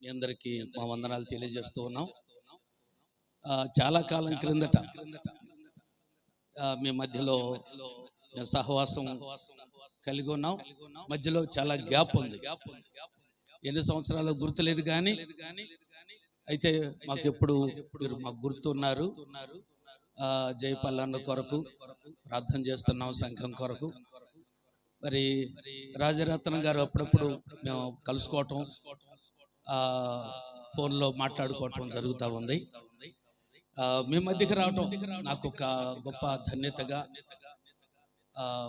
మీ అందరికీ మా వందనాలు తెలియజేస్తూ ఉన్నాం. చాలా కాలం క్రిందట మీ మధ్యలో సహవాసం కలిగి ఉన్నాం. మధ్యలో చాలా గ్యాప్ ఉంది. ఎన్ని సంవత్సరాలు గుర్తులేదు కానీ అయితే మాకు ఎప్పుడు మీరు మాకు గుర్తున్నారు. జయపల్లన్న కొరకు ప్రార్థన చేస్తున్నాం, సంఘం కొరకు. మరి రాజరత్నం గారు అప్పుడప్పుడు మేము కలుసుకోవటం, ఫోన్లో మాట్లాడుకోవటం జరుగుతూ ఉంది. మీ మధ్యకి రావటం నాకు ఒక గొప్ప ధన్యతగా,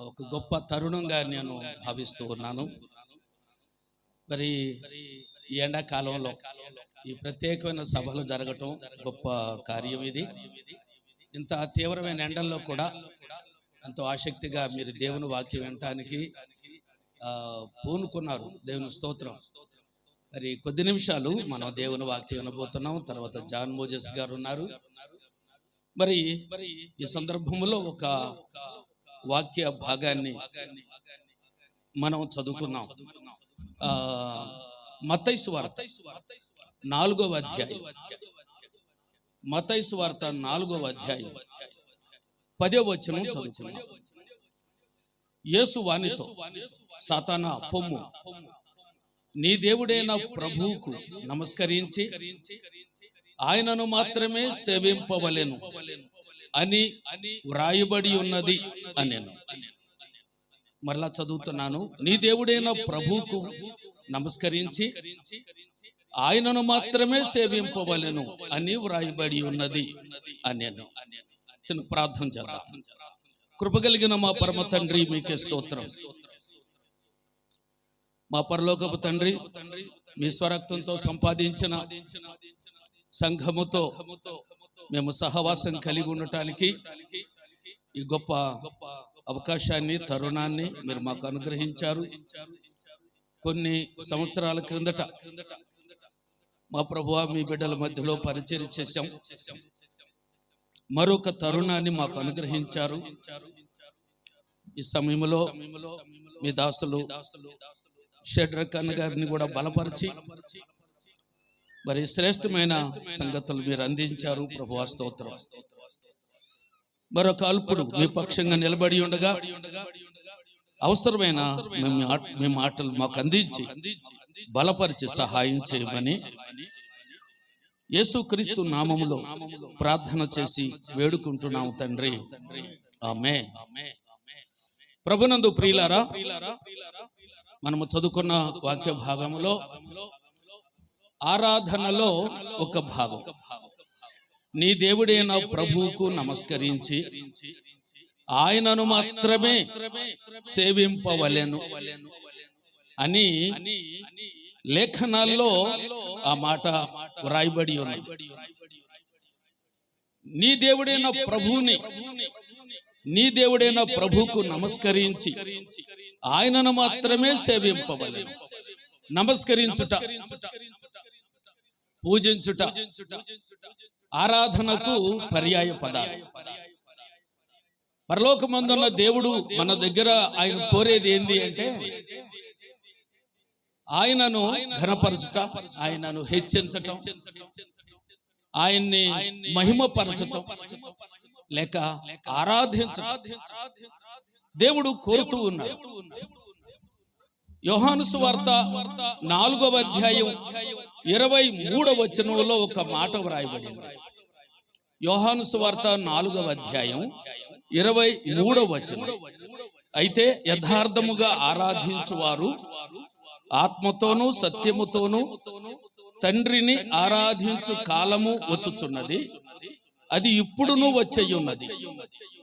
ఒక గొప్ప తరుణంగా నేను భావిస్తూ ఉన్నాను. మరి ఈ ఎండాకాలంలో ఈ ప్రత్యేకమైన సభలు జరగటం గొప్ప కార్యం. ఇది ఇంత తీవ్రమైన ఎండల్లో కూడా ఎంతో ఆసక్తిగా మీరు దేవుని వాక్యం వినటానికి పూనుకున్నారు. దేవుని స్తోత్రం. మరి కొద్ది నిమిషాలు మనం దేవుని వాక్యం వినబోతున్నాం. తర్వాత జాన్ మోజెస్ గారు ఉన్నారు. మరి ఈ సందర్భంలో ఒక వాక్య భాగాన్ని మనం చదువుకున్నాం. మత్తయి సువార్త 4వ అధ్యాయం. మత్తయి సువార్త 4వ అధ్యాయం 10వ వచనం చదువుకున్నాం. యేసు వానితో, సాతానా పొమ్ము, నీ దేవుడైన ప్రభువుకు నమస్కరించి ఆయనను మాత్రమే సేవింపవలెను అని వ్రాయబడి ఉన్నది అనేను. మరలా చదువుతున్నాను. నీ దేవుడైన ప్రభువుకు నమస్కరించి ఆయనను మాత్రమే సేవింపవలెను అని వ్రాయబడి ఉన్నది అనేను. చిన్న ప్రార్థన చేద్దాం. కృపగలిగిన మా పరమ తండ్రి, మీకే స్తోత్రం. మా పరలోకపు తండ్రి, మీ స్వరక్తంతో సంపాదించిన సంఘముతో మేము సహవాసం కలిగి ఉండటానికి ఈ గొప్ప అవకాశాన్ని, తరుణాన్ని మీరు మాకు అనుగ్రహించారు. కొన్ని సంవత్సరాల క్రిందట మా ప్రభువా మీ బిడ్డల మధ్యలో పరిచర్య చేశాం. మరొక తరుణాన్ని మాకు అనుగ్రహించారు. ఈ సమయంలో మీ దాసులు షడ్రక్ అన్న గారిని కూడా బలపరిచి మరి శ్రేష్టమైన సంగతులు మీరు అందించారు. ప్రభువా స్తోత్రం. మరొక అల్పుడు మీ పక్షంగా నిలబడి ఉండగా అవసరమైన మీ మాటలు మాకు అందించి బలపరిచి సహాయం చేయమని యేసుక్రీస్తు నామములో ప్రార్థన చేసి వేడుకుంటున్నాము తండ్రి, ఆమేన్. ప్రభునందు ప్రియులారా, మనము చదువుకున్న వాక్య భాగంలో ఆరాధనలో ఒక భాగం, నీ దేవుడైన ప్రభువుకు నమస్కరించి ఆయనను మాత్రమే సేవింపవలెను అని లేఖనాల్లో ఆ మాట వ్రాయబడి ఉన్నది. నీ దేవుడైన ప్రభువుని, నీ దేవుడైన ప్రభువుకు నమస్కరించి ఆయనను మాత్రమే సేవింపవలెను. నమస్కరించుట, పూజించుట ఆరాధనకు పర్యాయ పదాలు. పరలోకమందున్న దేవుడు మన దగ్గర ఆయన కోరేది ఏంది అంటే ఆయనను ఘనపరచుట, ఆయనను హెచ్చించటం, ఆయన్ని మహిమపరచటం లేక ఆరాధించటం దేవుడు కోరుతూ ఉన్నాడు. యోహాను సువార్త 4వ అధ్యాయం 23వ వచనంలో ఒక మాట వ్రాయబడింది. యోహాను సువార్త 4వ అధ్యాయం 23వ వచనం, అయితే యథార్థముగా ఆరాధించువారు ఆత్మతోనూ సత్యముతోనూ తండ్రిని ఆరాధించు కాలము వచ్చుచున్నది, అది ఇప్పుడును వచ్చేయున్నది.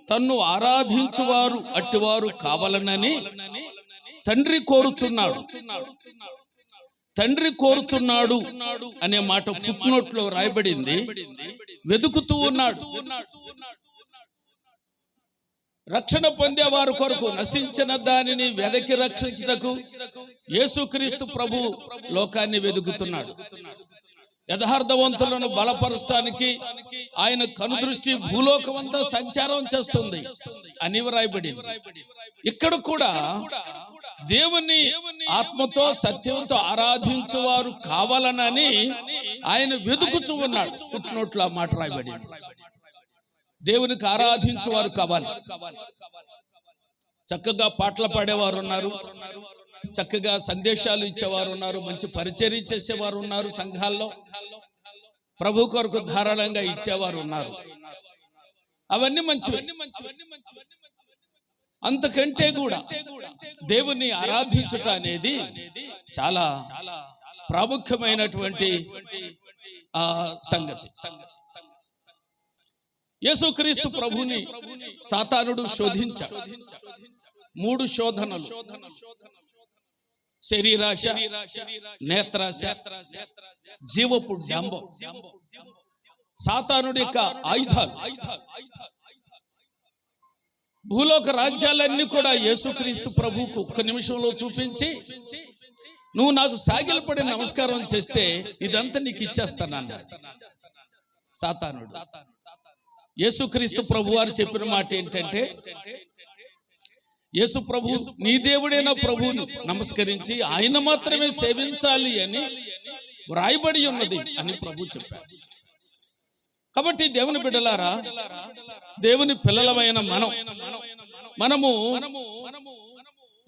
తన్ను ఆరాధించువారు అట్టివారు కావాలనని తండ్రి కోరుచున్నాడు. తండ్రి కోరుచున్నాడు అనే మాట ఫుట్ నోట్ లో రాయబడింది. వెతుకుతూ ఉన్నాడు. రక్షణ పొందేవారు కొరకు, నశించిన దానిని వెదకి రక్షించుటకు యేసుక్రీస్తు ప్రభు లోకాన్ని వెతుకుతున్నాడు. యథార్థవంతులను బలపరచడానికి ఆయన కనుదృష్టి భూలోకమంతా సంచారం చేస్తుంది అని వ్రాయబడింది. ఇక్కడ కూడా దేవుని ఆత్మతో సత్యంతో ఆరాధించువారు కావాలనని ఆయన వెతుకుచూ ఉన్నాడు. ఫుట్ నోట్లో ఆ మాట రాయబడి, దేవునికి ఆరాధించువారు కావాలి. చక్కగా పాటలు పాడేవారు ఉన్నారు, చక్కగా సందేశాలు ఇచ్చేవారు ఉన్నారు, మంచి పరిచర్య చేసేవారు ఉన్నారు, సంఘాల్లో ప్రభు కొరకు ధారాళంగా ఇచ్చేవారు ఉన్నారు. అవన్నీ మంచివి. అంతకంటే కూడా దేవుని ఆరాధించుట అనేది చాలా ప్రాముఖ్యమైనటువంటి సంగతి. యేసుక్రీస్తు ప్రభుని సాతానుడు శోధించాడు. 3 శోధనలు: శరీరాశ, నేత్రాశ, జీవపు డంబం. సాతానుడి యొక్క ఆయుధాలు. భూలోక రాజ్యాలన్నీ కూడా యేసుక్రీస్తు ప్రభువుకు ఒక్క నిమిషంలో చూపించి, నువ్వు నాకు సాగిలపడి నమస్కారం చేస్తే ఇదంతా నీకు ఇచ్చేస్తానన్న సాతానుడు. యేసుక్రీస్తు ప్రభు వారు చెప్పిన మాట ఏంటంటే, యేసు ప్రభు నీ దేవుడైన ప్రభువును నమస్కరించి ఆయన మాత్రమే సేవించాలి అని వ్రాయబడి ఉన్నది అని ప్రభు చెప్పారు. కాబట్టి దేవుని బిడ్డలారా, దేవుని పిల్లలమైన మనము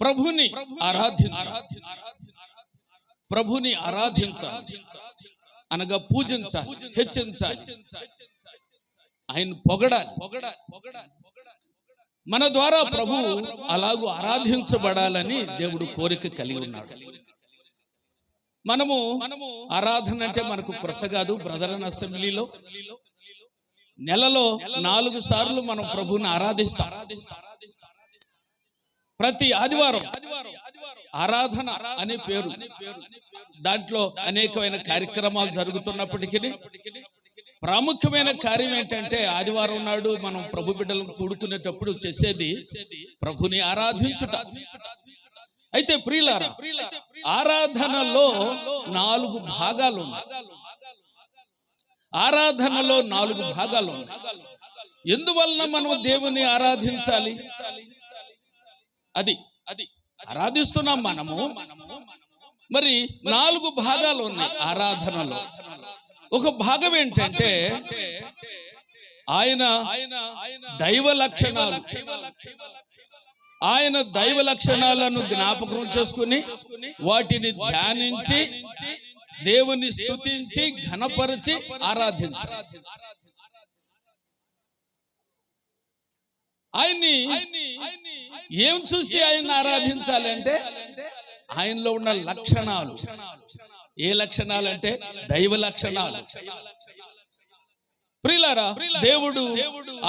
ప్రభుని ఆరాధించాలి, అనగా పూజించాలి, హెచ్చించాలి, ఆయన పొగడాలి. మన ద్వారా ప్రభు అలాగూ ఆరాధించబడాలని దేవుడు కోరిక కలిగి ఉన్నాడు. మనము ఆరాధన అంటే మనకు కొత్త కాదు. బ్రదర్ అండ్ అసెంబ్లీలో నెలలో 4 సార్లు మనం ప్రభువుని ఆరాధిస్తాం. ప్రతి ఆదివారం ఆరాధన అనే పేరు. దాంట్లో అనేకమైన కార్యక్రమాలు జరుగుతున్నప్పటికీ ప్రాముఖ్యమైన కార్యం ఏంటంటే, ఆదివారం నాడు మనం ప్రభు బిడ్డలను కూడుకునేటప్పుడు చేసేది ప్రభుని ఆరాధించుట. అయితే ప్రియులారా, ఆరాధనలో 4 భాగాలు ఉన్నాయి. ఆరాధనలో 4 భాగాలు ఉన్నాయి. ఎందువలన మనం దేవుని ఆరాధించాలి? అది ఆరాధిస్తున్నాం మనము. మరి 4 భాగాలు ఉన్నాయి ఆరాధనలో. ఒక భాగం ఏంటంటే, ఆయన దైవ లక్షణాలు. ఆయన దైవ లక్షణాలను జ్ఞాపకం చేసుకుని వాటిని ధ్యానించి దేవుని స్తుతించి ఘనపరిచి ఆరాధించాలి. ఆయన్ని ఏం చూసి ఆయన ఆరాధించాలి అంటే, ఆయనలో ఉన్న లక్షణాలు. ఏ లక్షణాలు అంటే దైవ లక్షణాలు. ప్రియులారా, దేవుడు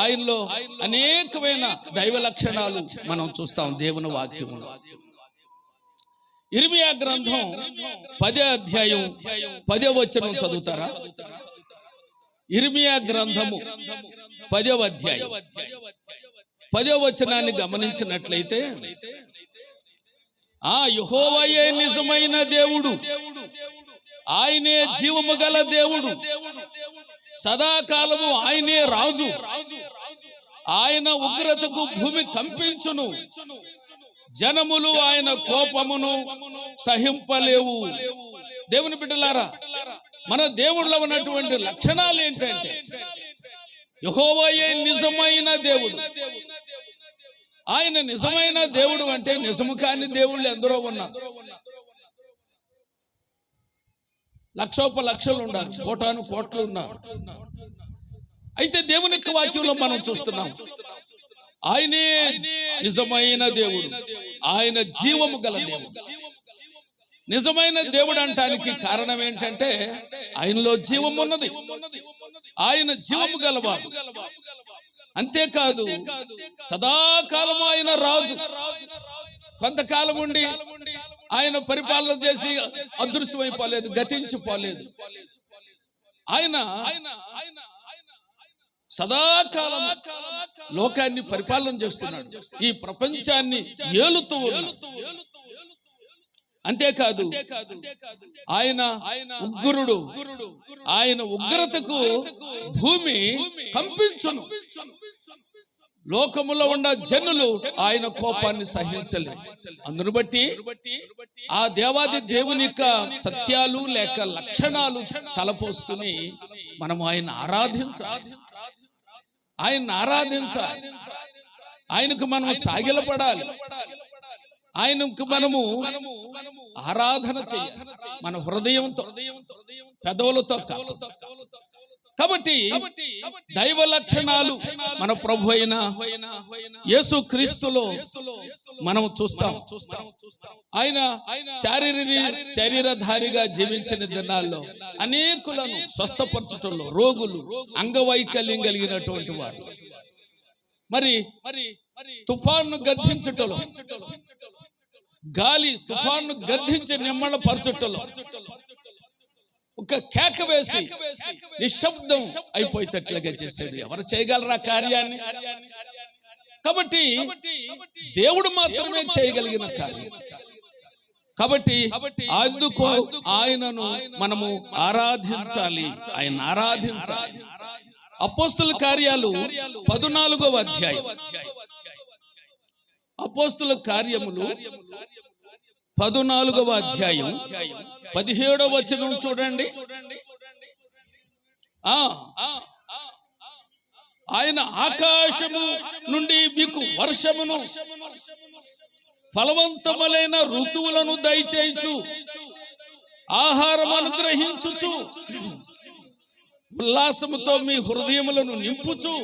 ఆయనలో అనేకమైన దైవ లక్షణాలు మనం చూస్తాం దేవుని వాక్యములో. ఇర్మియా గ్రంథం 10వ అధ్యాయం 10వ వచనం చదువుతారా? ఇర్మియా గ్రంథము 10వ అధ్యాయం 10వ వచనాన్ని గమనించినట్లయితే, యెహోవాయే నిజమైన దేవుడు, ఆయనే జీవము గల దేవుడు, సదాకాలము ఆయనే రాజు, ఆయన ఉగ్రతకు భూమి కంపించును, జనములు ఆయన కోపమును సహింపలేవు. దేవుని బిడ్డలారా, మన దేవుళ్ళలో ఉన్నటువంటి లక్షణాలు ఏంటంటే, యెహోవాయే నిజమైన దేవుడు. ఆయన నిజమైన దేవుడు అంటే నిజము కాని దేవుళ్ళు ఎందరో ఉన్నారు. లక్షోపలక్షలు ఉన్నారు, కోటాను కోట్లు ఉన్నారు. అయితే దేవుని యొక్క వాక్యంలో మనం చూస్తున్నాం, ఆయనే నిజమైన దేవుడు, ఆయన జీవము గల దేవుడు. నిజమైన దేవుడు అంటానికి కారణం ఏంటంటే, ఆయనలో జీవం ఉన్నది, ఆయన జీవము గలవాడు. అంతేకాదు, సదాకాలము ఆయన రాజు. కొంతకాలం ఉండి ఆయన పరిపాలన చేసి అదృశ్యమైపోలేదు, గతించిపోలేదు. ఆయన సదాకాలం లోకాన్ని పరిపాలన చేస్తున్నాడు, ఈ ప్రపంచాన్ని ఏలుతూ ఉన్నాడు. అంతేకాదు, ఆయన ఉగ్రుడు, ఆయన ఉగ్రతకు భూమి కంపించును. లోకములో ఉన్న జనులు ఆయన కోపాన్ని సహించలేదు. అందును బట్టి ఆ దేవాది దేవుని యొక్క సత్యాలు లేక లక్షణాలు తలపోసుకుని మనం ఆయన ఆరాధించాలి. ఆయనకు మనం సాగిలపడాలి. ఆయనకు మనము ఆరాధన చేయాలి మన హృదయంతో, పెదవులతో కాదు. కాబట్టి దైవ లక్షణాలు మన ప్రభు అయిన యేసు క్రీస్తులో మనం చూస్తాం. ఆయన శరీరధారిగా జీవించిన దినాల్లో అనేకులను స్వస్థపరచటంలో, రోగులు, అంగవైకల్యం కలిగినటువంటి వారు, మరి తుఫాను గద్దించుటలో, గాలి తుఫాను గద్దించి నిమ్మల పరచుటలో ఒక కేక వేసి నిశ్శబ్దం అయిపోయేటట్లుగా చేశాడు. ఎవరు చేయగలరా కార్యాన్ని? కాబట్టి దేవుడు మాత్రమే చేయగలిగిన కార్యం. కాబట్టి అందుకు ఆయనను మనము ఆరాధించాలి. ఆయన ఆరాధించాలి. అపోస్తుల కార్యాలు 14వ అధ్యాయం. అపోస్తుల కార్యములు 14వ అధ్యాయం 17వ వచనం చూడండి. ఆయన ఆకాశము నుండి మీకు వర్షమును, ఫలవంతములైన ఋతువులను దయచేయచ్చు, ఆహారం అనుగ్రహించుచు, ఉల్లాసముతో మీ హృదయములను నింపుచు,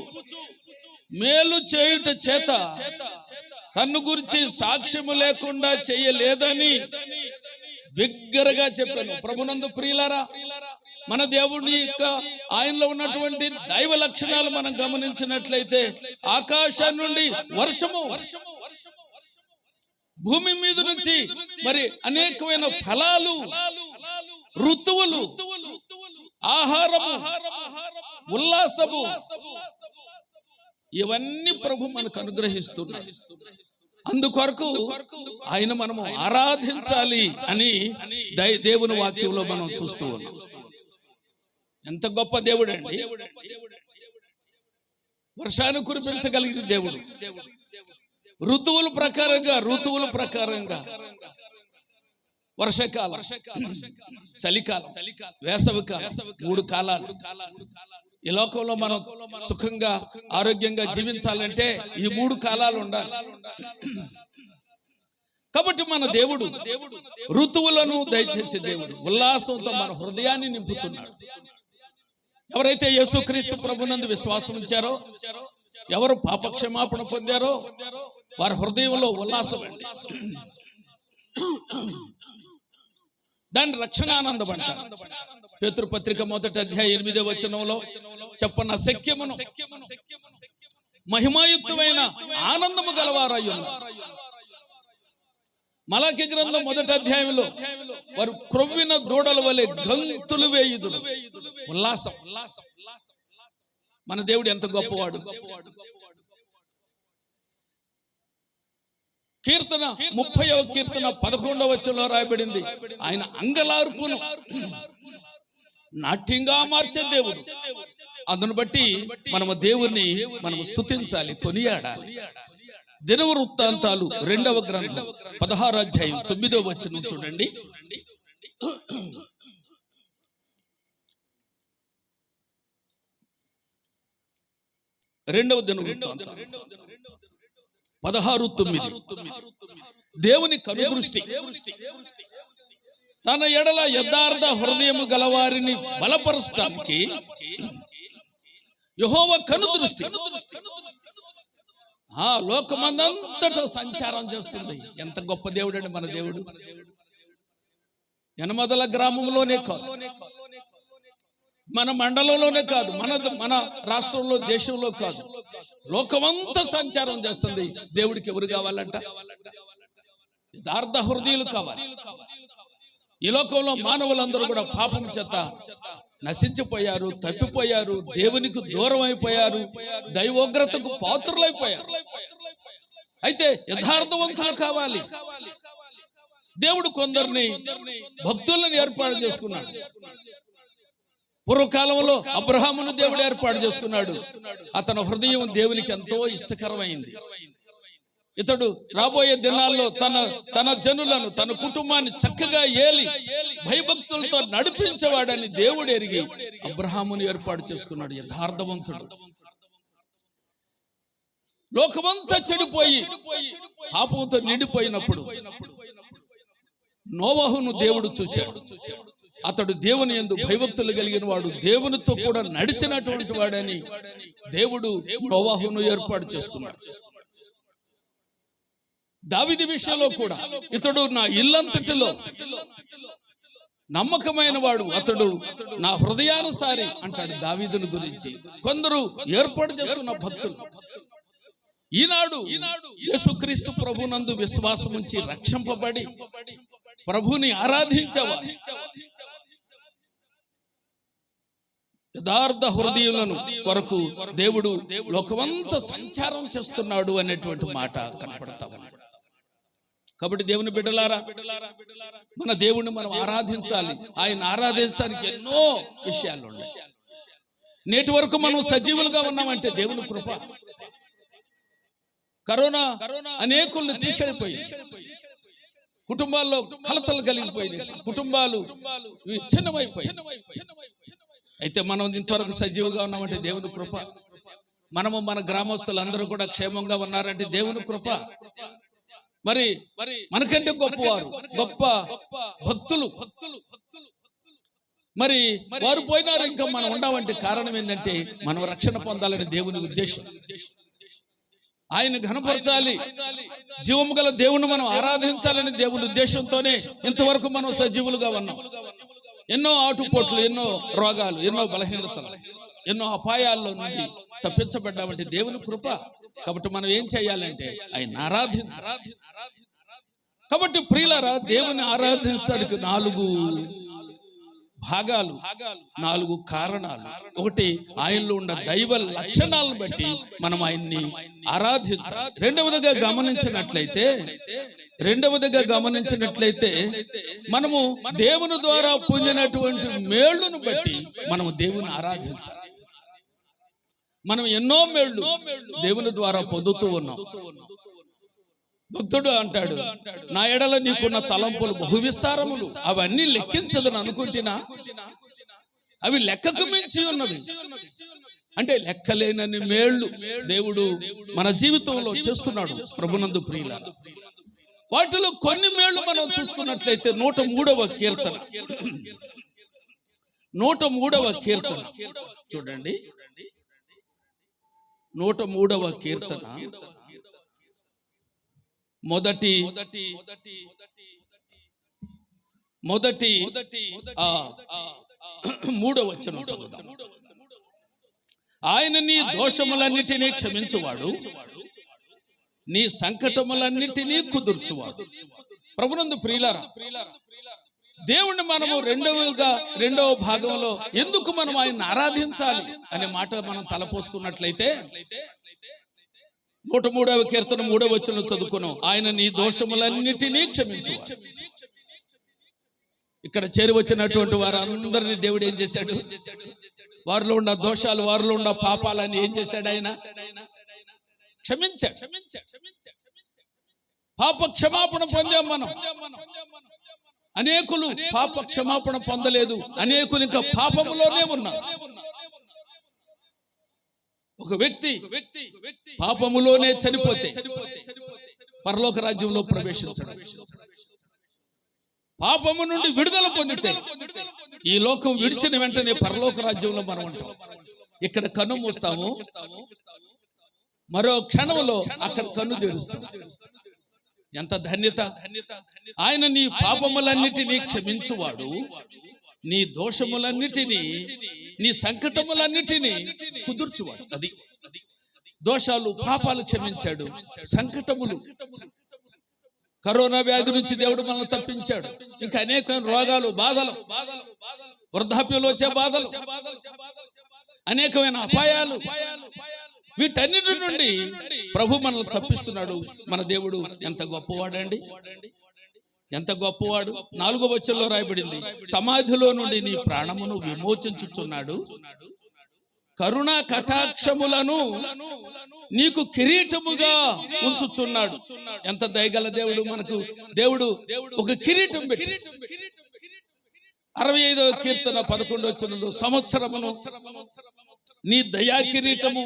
మేలు చేయుట చేత తన్ను గురించి సాక్ష్యము లేకుండా చేయలేదని బిగ్గరగా చెప్పాను. ప్రభునందు ప్రియులారా, మన దేవుని యొక్క ఆయనలో ఉన్నటువంటి దైవ లక్షణాలు మనం గమనించినట్లయితే ఆకాశం నుండి వర్షము, భూమి మీద నుంచి మరి అనేకమైన ఫలాలు, ఋతువులు, ఆహారము, ఉల్లాసము, ఇవన్నీ ప్రభు మనకు అనుగ్రహిస్తున్నారు. అందుకొరకు ఆయన మనము ఆరాధించాలి అని దేవుని వాక్యంలో మనం చూస్తూ ఉన్నాం. ఎంత గొప్ప దేవుడు అండి! వర్షాన్ని కురిపించగలిగిన దేవుడు. ఋతువుల ప్రకారంగా వర్షాకాలం, చలికాలం, వేసవికాలం, 3 కాలాలు. ఈ లోకంలో మనం సుఖంగా ఆరోగ్యంగా జీవించాలంటే ఈ 3 కాలాలు ఉండాలి. కాబట్టి మన దేవుడు ఋతువులను దయచేసే దేవుడు. ఉల్లాసంతో మన హృదయాన్ని నింపుతున్నాడు. ఎవరైతే యేసుక్రీస్తు ప్రభునందు విశ్వాసం ఉంచారో, ఎవరు పాపక్షమాపణ పొందారో వారి హృదయంలో ఉల్లాసం అండి. దాని రక్షణానందం అంట. పేతురుపత్రిక 1వ అధ్యాయం 8వ వచనంలో చెప్పన శక్యమును మహిమాయుక్తమైన ఆనందము గలవారయ్యున్నారు. మలాకి గ్రంథం 1వ అధ్యాయంలో వారు క్రొవ్విన దూడల వలె గంతులు వేయుదురు. ఉల్లాసం. మన దేవుడు ఎంత గొప్పవాడు! కీర్తన 30వ కీర్తన 11వ వచనంలో రాయబడింది, ఆయన అంగలార్పును నాట్యంగా మార్చే దేవుడు. అందును బట్టి మనము దేవుణ్ణి మనము స్తుతించాలి, కొనియాడాలి. దినవృత్తాంతాలు 2వ గ్రంథం 16వ అధ్యాయం 9వ వచనం చూడండి. రెండవ దినవృత్తాంతం 16:9. దేవుని కనుదృష్టి తన ఎడల యథార్థ హృదయము గలవారిని బలపరచడానికి యెహోవా కనుదృష్టి లోకమందంతటా సంచారం చేస్తుంది. ఎంత గొప్ప దేవుడు అండి మన దేవుడు! యనమదల గ్రామంలోనే కాదు, మన మండలంలోనే కాదు, మన రాష్ట్రంలో, దేశంలో కాదు, లోకమంతా సంచారం చేస్తుంది. దేవుడికి ఎవరు కావాలంట? యథార్థ హృదయులు కావాలి. ఈ లోకంలో మానవులందరూ కూడా పాపం చేత నశించిపోయారు, తప్పిపోయారు, దేవునికి దూరం అయిపోయారు, దైవోగ్రతకు పాత్రులైపోయారు. అయితే యథార్థవంతులు కావాలి. దేవుడు కొందరిని భక్తులను ఏర్పాటు చేసుకున్నాడు. పూర్వకాలంలో అబ్రహామును దేవుడు ఏర్పాటు చేసుకున్నాడు. అతని హృదయం దేవునికి ఎంతో ఇష్టకరమైంది. ఇతడు రాబోయే దినాల్లో తన జనులను, తన కుటుంబాన్ని చక్కగా ఏలి భయభక్తులతో నడిపించేవాడని దేవుడు ఎరిగి అబ్రహామును ఏర్పాటు చేసుకున్నాడు. యథార్థవంతుడు. లోకమంతా చెడిపోయి పాపంతో నిండిపోయినప్పుడు నోవహును దేవుడు చూశాడు. అతడు దేవుని యందు భయభక్తులు కలిగిన వాడు, దేవునితో కూడా నడిచినటువంటి వాడని దేవుడు నోవహును ఏర్పాటు చేసుకున్నాడు. దావీదు విషయంలో కూడా ఇతడు నా ఇల్లంతటిలో నమ్మకమైన వాడు, అతడు నా హృదయానుసారి అంటాడు దావీదుని గురించి. కొందరు ఏర్పాటు చేసుకున్న భక్తులు ఈనాడు యేసుక్రీస్తు ప్రభునందు విశ్వాసం ఉంచి రక్షింపబడి ప్రభుని ఆరాధించేవారు యథార్థ హృదయులను కొరకు దేవుడు లోకమంతా సంచారం చేస్తున్నాడు అనేటువంటి మాట కనపడతా ఉంది. కాబట్టి దేవుని బిడ్డలారా, మన దేవుణ్ణి మనం ఆరాధించాలి. ఆయన ఆరాధించడానికి ఎన్నో విషయాలు ఉన్నాయి. నేటి వరకు మనం సజీవులుగా ఉన్నామంటే దేవుని కృప. కరోనా అనేకుల్ని తీసుకెళ్ళిపోయి కుటుంబాల్లో కలతలు కలిగిపోయినాయి, కుటుంబాలు విచ్ఛిన్నమైపోయి. అయితే మనం ఇంతవరకు సజీవుగా ఉన్నామంటే దేవుని కృప. మనము మన గ్రామస్తులందరూ కూడా క్షేమంగా ఉన్నారంటే దేవుని కృప. మరి మనకంటే గొప్పవారు, గొప్ప భక్తులు మరి వారు పోయినారు, ఇంకా మనం ఉండమంటే కారణం ఏంటంటే మనం రక్షణ పొందాలని దేవుని ఉద్దేశం. ఆయన ఘనపరచాలి, జీవము గల దేవుని మనం ఆరాధించాలని దేవుని ఉద్దేశంతోనే ఇంతవరకు మనం సజీవులుగా ఉన్నాం. ఎన్నో ఆటుపోట్లు, ఎన్నో రోగాలు, ఎన్నో బలహీనతలు, ఎన్నో అపాయాల్లో నుండి తప్పించబడ్డామంటే దేవుని కృప. కాబట్టి మనం ఏం చేయాలంటే ఆయన ఆరాధించాలి. కాబట్టి ప్రియులారా, దేవుని ఆరాధించడానికి 4 భాగాలు, 4 కారణాలు. ఒకటి, ఆయనలో ఉన్న దైవ లక్షణాలను బట్టి మనం ఆయన్ని ఆరాధించాలి. రెండవదిగా గమనించినట్లయితే మనము దేవుని ద్వారా పొందినటువంటి మేళ్లను బట్టి మనము దేవుని ఆరాధించాలి. మనం ఎన్నో మేళ్లు దేవుని ద్వారా పొందుతూ ఉన్నాం. భక్తుడు అంటాడు, నా ఎడల నీకున్న తలంపులు బహువిస్తారములు, అవన్నీ లెక్కించదని అనుకుంటున్నా, అవి లెక్కకు మించి ఉన్నవి. అంటే లెక్కలేనన్ని మేళ్లు దేవుడు మన జీవితంలో చేస్తున్నాడు ప్రభునందు ప్రియులారా. వాటిలో కొన్ని మేళ్లు మనం చూసుకున్నట్లయితే 103వ కీర్తన, 103వ కీర్తన చూడండి. 103వ కీర్తన మొదటి 3వ వచనం చదువుదాం. ఆయన నీ దోషములన్నిటినీ క్షమించువాడు, నీ సంకటములన్నిటినీ కుదుర్చువాడు. ప్రభునందు ప్రియులారా, దేవుణ్ణి మనము రెండవ భాగంలో ఎందుకు మనం ఆయన ఆరాధించాలి అనే మాట మనం తలపోసుకున్నట్లయితే 103వ కీర్తన 3వ వచనం చదువుకున్నాం. ఆయన నీ దోషములన్నిటినీ క్షమించువాడు. ఇక్కడ చేరి వచ్చినటువంటి వారందరినీ దేవుడు ఏం చేశాడు? వారిలో ఉన్న దోషాలు, వారిలో ఉన్న పాపాలని ఏం చేశాడు? ఆయన క్షమించాడు. పాప క్షమాపణ పొందాం మనం. అనేకులు పాప క్షమాపణ పొందలేదు, అనేకులు ఇంకా పాపములోనే ఉన్నారు. ఒక వ్యక్తి పాపములోనే చనిపోతే పరలోక రాజ్యంలో ప్రవేశించడం, పాపము నుండి విడుదల పొందితే ఈ లోకం విడిచిన వెంటనే పరలోక రాజ్యంలో మనం ఉంటాం. ఇక్కడ కన్ను మూస్తాము, మరో క్షణంలో అక్కడ కన్ను తెరుస్తాం. ఎంత ధన్యత! ఆయన నీ పాపములన్నిటినీ క్షమించువాడు, నీ దోషములన్నిటినీ, నీ సంకటములన్నిటినీ కుదుర్చువాడు. అది దోషాలు, పాపాలు క్షమించాడు. సంకటములు, కరోనా వ్యాధి నుంచి దేవుడు మనల్ని తప్పించాడు. ఇంకా అనేక రోగాలు, బాధలు, వృద్ధాప్యంలో వచ్చే బాధలు, అనేకమైన అపాయాలు, వీటన్నిటి నుండి ప్రభు మనల్ని తప్పిస్తున్నాడు. మన దేవుడు ఎంత గొప్పవాడండి! ఎంత గొప్పవాడు. 4వ వచనంలో రాయబడింది, సమాధిలో నుండి నీ ప్రాణమును విమోచించుచున్నాడు, కరుణా కటాక్షములను నీకు కిరీటముగా ఉంచుచున్నాడు. ఎంత దయగల దేవుడు మనకు. దేవుడు ఒక కిరీటం పెట్టి 65వ కీర్తన 11వ వచనంలో, సంవత్సరమును నీ దయా కిరీటము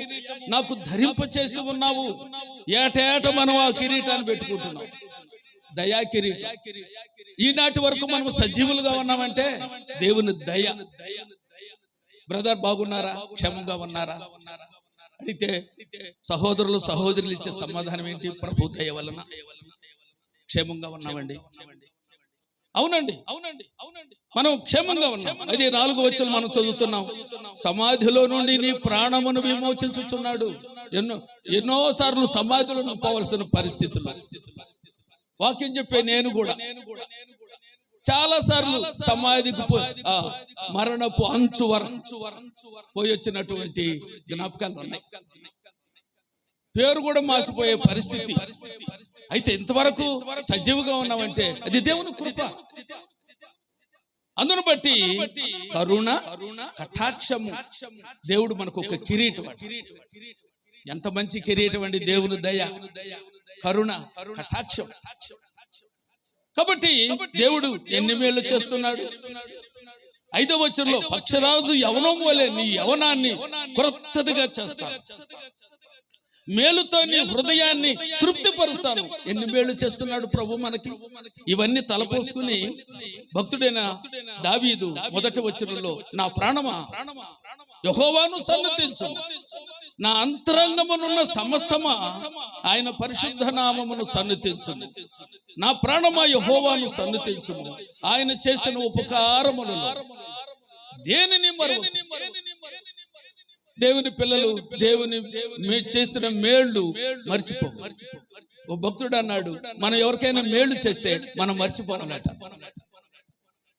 నాకు ధరింపచేసి ఉన్నావు. ఏటేట మనం ఆ కిరీటాన్ని పెట్టుకుంటున్నాం, దయా కిరీటం. ఈనాటి వరకు మనం సజీవులుగా ఉన్నామంటే దేవుని దయ. బ్రదర్ బాగున్నారా, క్షేమంగా ఉన్నారా అడిగితే సహోదరులు సహోదరులు ఇచ్చే సమాధానం ఏంటి? ప్రభు దయ వలన క్షేమంగా ఉన్నామండి. అవునండి, మనం క్షేమంగా ఉన్నాం. అది 4వ వచనం మనం చదువుతున్నాం, సమాధిలో నుండి నీ ప్రాణమును విమోచించుచున్నాడు. ఎన్నోసార్లు సమాధిలో పోవలసిన పరిస్థితులు. వాక్యం చెప్పే నేను కూడా చాలా సార్లు సమాధికి మరణపు అంచు వరకు పోయి వచ్చినటువంటి జ్ఞాపకాలు ఉన్నాయి. పేరు కూడా మాసిపోయే పరిస్థితి. అయితే ఇంతవరకు సజీవుగా ఉన్నామంటే అది దేవుని కృప. అందును బట్టి కరుణ కటాక్షము, దేవుడు మనకు ఒక కిరీటం. ఎంత మంచి కిరీటం అండి దేవుని దయ, కరుణ కటాక్షం. కాబట్టి దేవుడు ఎన్ని మేళ్ళు చేస్తున్నాడు. 5వ వచనంలో, పక్షరాజు యవనం వలె నీ యవనాన్ని క్రొత్తదిగా చేస్తాను, మేలుతో నీ హృదయాన్ని తృప్తిపరుస్తాను. ఎన్ని మేళ్ళు చేస్తున్నాడు ప్రభు మనకి. ఇవన్నీ తలపోసుకుని భక్తుడైన దావీదు మొదటి వచనంలో, నా ప్రాణమా యెహోవాను సన్నతించు, నా అంతరంగమునున్న సమస్తమా ఆయన పరిశుద్ధ నామమును సన్నతించుము. నా ప్రాణమా యెహోవాను సన్నతించుము, ఆయన చేసిన ఉపకారములలో దేనిని మరువకు. దేవుని పిల్లలు దేవుని చేసిన మేళ్లు మర్చిపో. ఓ భక్తుడు అన్నాడు, మనం ఎవరికైనా మేళ్లు చేస్తే మనం మర్చిపోవాలట.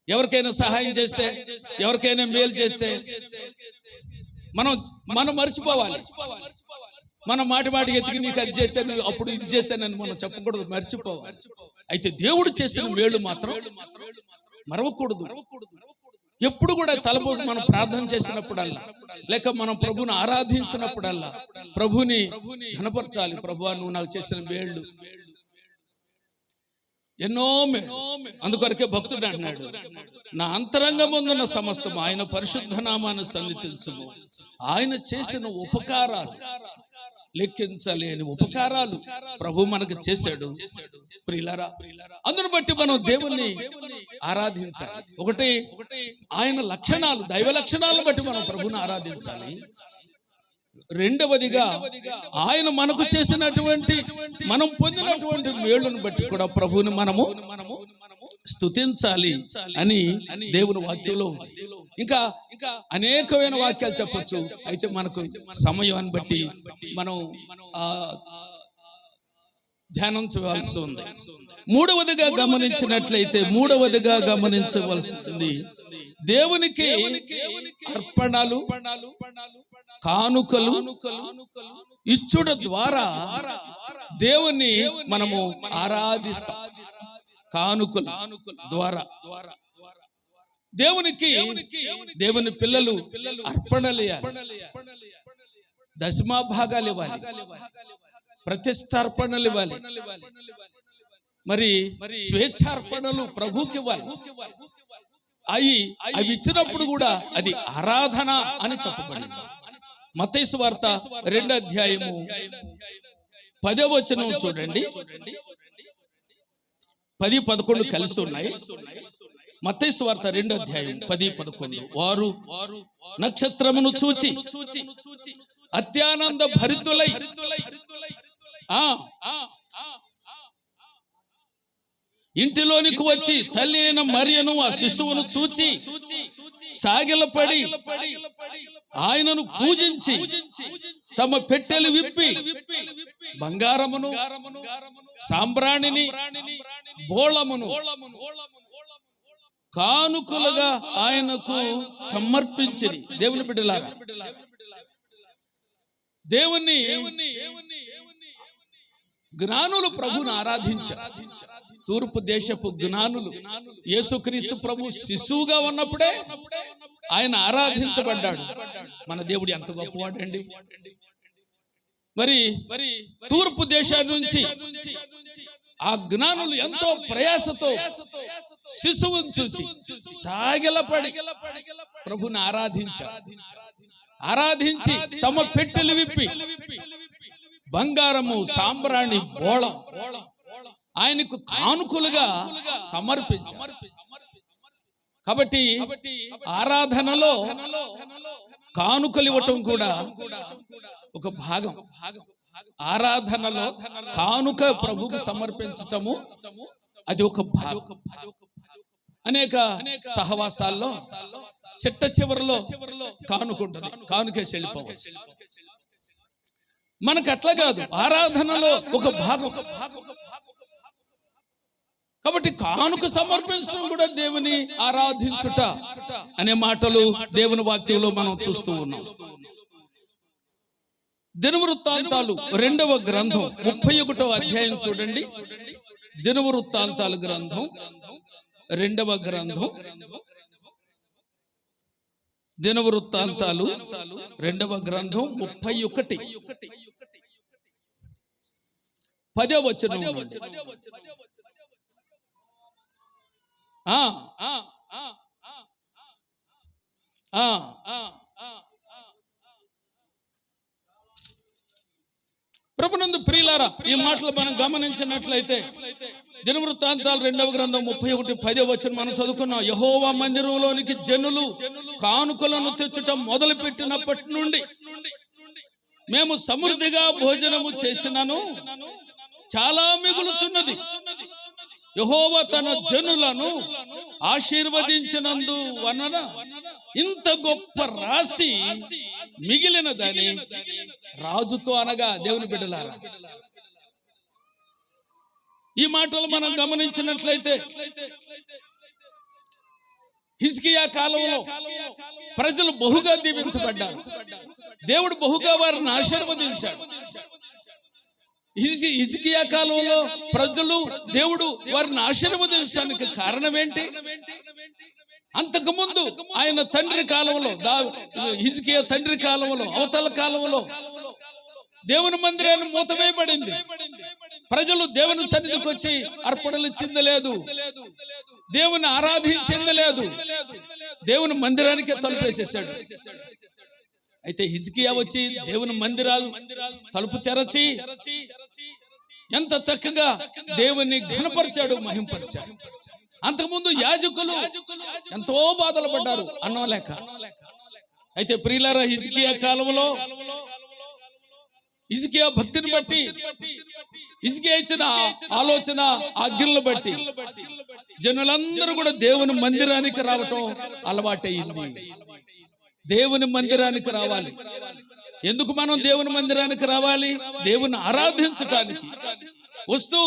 ఎవరికైనా సహాయం చేస్తే, ఎవరికైనా మేలు చేస్తే మనం మర్చిపోవాలి. మనం మాటికి ఎత్తికి నీకు అది చేశాను, అప్పుడు ఇది చేశానని మనం చెప్పకూడదు, మర్చిపోవాలి. అయితే దేవుడు చేసిన మేలు మాత్రం మరవకూడదు. ఎప్పుడు కూడా తలపోసి మనం ప్రార్థన చేసినప్పుడల్లా, లేక మనం ప్రభుని ఆరాధించినప్పుడల్లా ప్రభుని ఘనపరచాలి. ప్రభువా, నువ్వు నాకు చేసిన మేళ్ళు ఎన్నో మేలు. అందుకొరకే భక్తుడు అంటున్నాడు, నా అంతరంగముందున్న సమస్తం ఆయన పరిశుద్ధ నామాన్ని సన్నిధించుము. ఆయన చేసిన ఉపకారాలు లెక్కించలేని ఉపకారాలు ప్రభు మనకు చేశాడు. ప్రియులారా, అందును బట్టి మనం దేవుణ్ణి ఆరాధించాలి. ఒకటి ఆయన లక్షణాలు, దైవ లక్షణాలను బట్టి మనం ప్రభుని ఆరాధించాలి. రెండవదిగా ఆయన మనకు చేసినటువంటి, మనం పొందినటువంటి మేలును బట్టి కూడా ప్రభువుని మనము స్తుతించాలి అని దేవుని వాక్యంలో. ఇంకా అనేకమైన వాక్యాలు చెప్పొచ్చు. అయితే మనకు సమయాన్ని బట్టి మనం ధ్యానం చేయవలసి ఉంది. మూడవదిగా గమనించవలసింది, దేవునికి అర్పణలు కానుకలు ఇచ్చుట ద్వారా దేవుని మనము ఆరాధిస్తాం. కానుకలు ద్వారా దేవునికి దేవుని పిల్లలు అర్పణలు ఇవ్వాలి, దశమా భాగాలు ఇవ్వాలి, ప్రతిష్టార్పణలు ఇవ్వాలి, మరి స్వేచ్ఛార్పణలు ప్రభుకి ఇవ్వాలి. అవి ఇచ్చినప్పుడు కూడా అది ఆరాధన అని చెప్పబడింది. మత్తయి సువార్త 2వ అధ్యాయము 10వ వచనం చూడండి. 10-11 కలిసి ఉన్నాయి. మత్తయి సువార్త 2వ అధ్యాయం 10-11. వారు నక్షత్రమును చూచి అత్యానంద భరితులై ఇంటిలోనికి వచ్చి తల్లి అయిన మరియను ఆ శిశువును చూచి సాగిలపడి ఆయనను పూజించి తమ పెట్టెలు విప్పి బంగారమును సాంబ్రాణిని బోళమును కానుకలుగా ఆయనకు సమర్పించిరి. దేవుని బిడ్డలారా, దేవుని జ్ఞానులు ప్రభుని ఆరాధించారు. తూర్పు దేశపు జ్ఞానులు యేసుక్రీస్తు ప్రభు శిశువుగా ఉన్నప్పుడే ఆయన ఆరాధించబడ్డాడు. మన దేవుడు ఎంత గొప్పవాడండి. మరి తూర్పు దేశం నుంచి ఆ జ్ఞానులు ఎంతో ప్రయాసతో శిశువును చూసి సాగిలపడి ప్రభుని ఆరాధించి తమ పెట్టెలు విప్పి బంగారము సాంబ్రాణి బోళం ఆయనకు కానుకలుగా సమర్పించారు. కాబట్టి ఆరాధనలో కానుకలు ఇవ్వటం కూడా ఒక భాగం. ఆరాధనలో కానుక ప్రభువుకు సమర్పించటము అది ఒక భాగం. అనేక సహవాసాల్లో చిట్ట చివరిలో కానుకుంటుంది, కానుకే చెల్లిపోవచ్చు. మనకు అట్లా కాదు, ఆరాధనలో ఒక భాగం. కాబట్టి కానుక సమర్పించడం కూడా దేవుని ఆరాధించుట అనే మాటలు దేవుని వాక్యంలో మనం చూస్తూ ఉన్నాం. దినవృత్తాంతాలు 2వ గ్రంథం 31వ అధ్యాయం చూడండి. దినవృత్తాంతాలు గ్రంథం 2వ గ్రంథం, దినవృత్తాంతాలు 2వ గ్రంథం 31 10వ వచనం నుండి. ప్రభునందు ప్రియులారా, ఈ మాటలు మనం గమనించినట్లయితే దినవృత్తాంతాలు 2వ గ్రంథం 31 10వ వచనం మనం చదువుకున్నాం. యెహోవా మందిరంలోనికి జనులు కానుకలను తెచ్చటం మొదలు పెట్టినప్పటి నుండి మేము సమృద్ధిగా భోజనము చేసినను చాలా మిగులుచున్నది. యెహోవా తన జనులను ఆశీర్వదించినందు వలన ఇంత గొప్ప రాశి మిగిలినదని రాజుతో అనగా దేవుని బిడ్డలారా, ఈ మాటలు మనం గమనించినట్లయితే హిజ్కియా కాలంలో ప్రజలు బహుగా దీవించబడ్డారు. దేవుడు బహుగా వారిని ఆశీర్వదించాడు. హిజ్కియా కాలంలో ప్రజలు దేవుడు వారిని ఆశీర్వదించడానికి కారణం ఏంటి? అంతకుముందు ఆయన తండ్రి కాలంలో, హిజ్కియా తండ్రి కాలంలో, అవతల కాలంలో దేవుని మందిరాన్ని మూతవేయబడింది. ప్రజలు దేవుని సన్నిధికి వచ్చి అర్పణలు చెందలేదు, దేవుని ఆరాధించలేదు, దేవుని మందిరానికే తలుపేసేసాడు. అయితే హిజ్కియా వచ్చి దేవుని మందిరాలు తలుపు తెరచి ఎంత చక్కగా దేవుని ఘనపరిచాడు, మహింపరిచాడు. అంతకుముందు యాజకులు ఎంతో బాధలు పడ్డారు అన్నం లేక. అయితే ప్రియులారా, హిజ్కియా కాలంలో హిజ్కియా భక్తిని బట్టి, హిజ్కియా ఇచ్చిన ఆలోచన ఆజ్ఞలను బట్టి జనులందరూ కూడా దేవుని మందిరానికి రావటం అలవాటయింది. దేవుని మందిరానికి రావాలి. ఎందుకు మనం దేవుని మందిరానికి రావాలి? దేవుని ఆరాధించటానికి. వస్తూ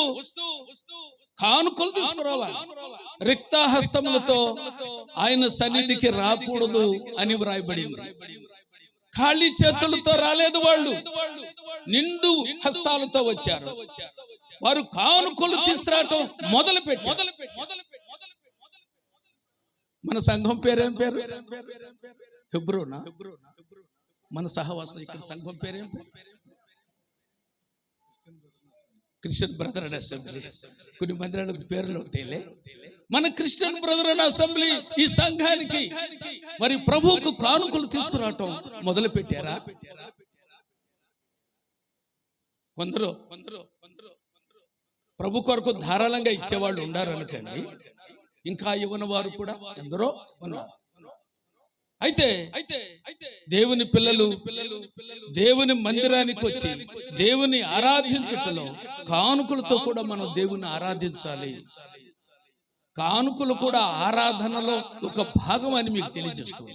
కానుకలు తీసుకురావాలి. రిక్తాహస్తములతో ఆయన సన్నిధికి రాకూడదు అని వ్రాయబడింది. ఖాళీ చేతులతో రాలేదు వాళ్ళు, నిండు హస్తాలతో వచ్చారు. వారు కానుకలు తీసుకురావటం మొదలుపెట్టారు. మన సంఘం పేరేం పేరు? హెబ్రోనా? మన సహవాసం ఇక్కడ సంఘం పేరేం పేరు? Christian brother and assembly. కొన్ని మందిరాలకు పేర్లు ఉంటాయిలే. మన క్రిస్టియన్ బ్రదర్ అండ్ అసెంబ్లీ ఈ సంఘానికి మరి ప్రభువుకు కానుకలు తీసుకురావటం మొదలు పెట్టారా? కొందరు ప్రభు కొరకు ధారాళంగా ఇచ్చేవాళ్ళు ఉండారు అనుకోండి, ఇంకా ఇవ్వని వారు కూడా ఎందరో ఉన్నారు. అయితే దేవుని పిల్లలు దేవుని మందిరానికి వచ్చి దేవుని ఆరాధించుటలో కానుకలతో కూడా మనం దేవుని ఆరాధించాలి. కానుకలు కూడా ఆరాధనలో ఒక భాగం అని మీకు తెలియజేస్తుంది.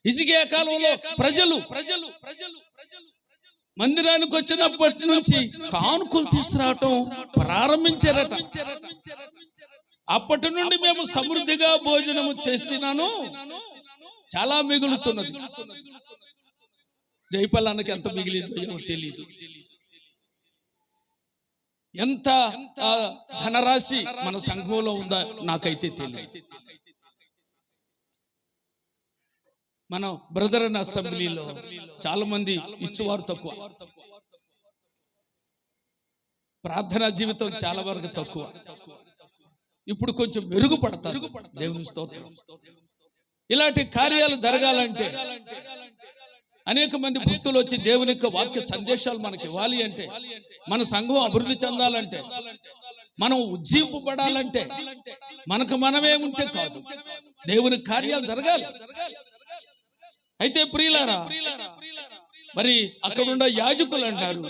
హిజ్కియా కాలంలో ప్రజలు మందిరానికి వచ్చినప్పటి నుంచి కానుకలు తీసుకురావటం ప్రారంభించారట. అప్పటి నుండి మేము సమృద్ధిగా భోజనము చేసినాను, చాలా మిగులుచున్నది. జైపల్లానికి ఎంత మిగిలిందో ఏమో తెలియదు. ఎంత ధనరాశి మన సంఘంలో ఉందా నాకైతే తెలియదు. మన బ్రదర్ అండ్ అసెంబ్లీలో చాలా మంది ఇచ్చేవారు తక్కువ, ప్రార్థనా జీవితం చాలా వరకు తక్కువ. ఇప్పుడు కొంచెం మెరుగుపడతారు, దేవుని స్తోత్రం. ఇలాంటి కార్యాలు జరగాలంటే, అనేక మంది భక్తులు వచ్చి దేవుని యొక్క వాక్య సందేశాలు మనకి ఇవ్వాలి అంటే, మన సంఘం అభివృద్ధి చెందాలంటే, మనం ఉజ్జీంపబడాలంటే, మనకు మనమే ఉంటే కాదు, దేవుని కార్యాలు జరగాలి. అయితే ప్రియులారా, మరి అక్కడున్న యాజకులు అంటారు,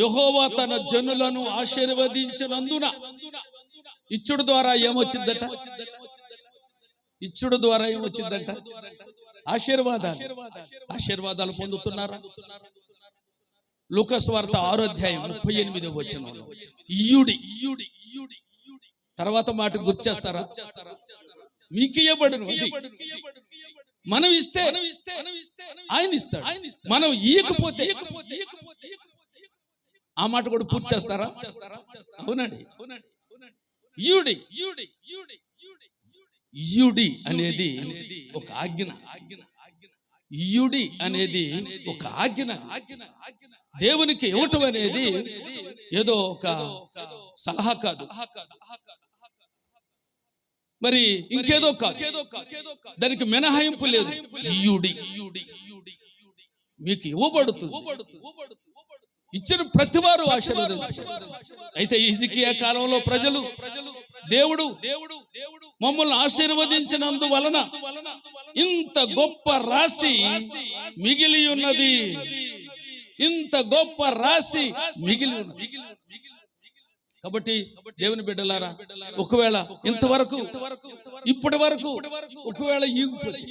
యెహోవా తన జనులను ఆశీర్వదించినందున ఇచ్చుడు ద్వారా ఏమొచ్చిందట? ఇచ్చుడు ద్వారా ఏమొచ్చిందట? ఆశీర్వాదాలు పొందుతున్నారా? లూకాసు వార్త 6:38 ఇయ్యుడి తర్వాత మాట గుర్చేస్తారా? మీకు ఇయ్యబడును. అది మనం ఇస్తే ఆయన ఇస్తాడు, మనం ఇయ్యకపోతే ఆ మాట కూడా పూర్తి చేస్తారా? అవునండి. ఇయ్యుడి అనేది ఒక ఆజ్ఞ. ఇయ్యుడి అనేది ఒక ఆజ్ఞ. దేవునికి ఇవ్వటం అనేది ఏదో ఒక సలహా కాదు, మరి ఇంకేదో కాదు, దానికి మినహాయింపు లేదు. ఇయ్యుడి మీకు ఇవ్వబడుతుంది. ఇచ్చిన ప్రతి వారు ఆశీర్వదించబడతారు. అయితే హిజ్కియా కాలంలో ప్రజలు దేవుడు మమ్మల్ని ఆశీర్వదించినందువలన ఇంత గొప్ప రాశి మిగిలి ఉన్నది, ఇంత గొప్ప రాశి మిగిలి ఉన్నది. కాబట్టి దేవుని బిడ్డలారా, ఒకవేళ ఇంతవరకు ఇప్పటి వరకు ఒకవేళ ఈగిపోతే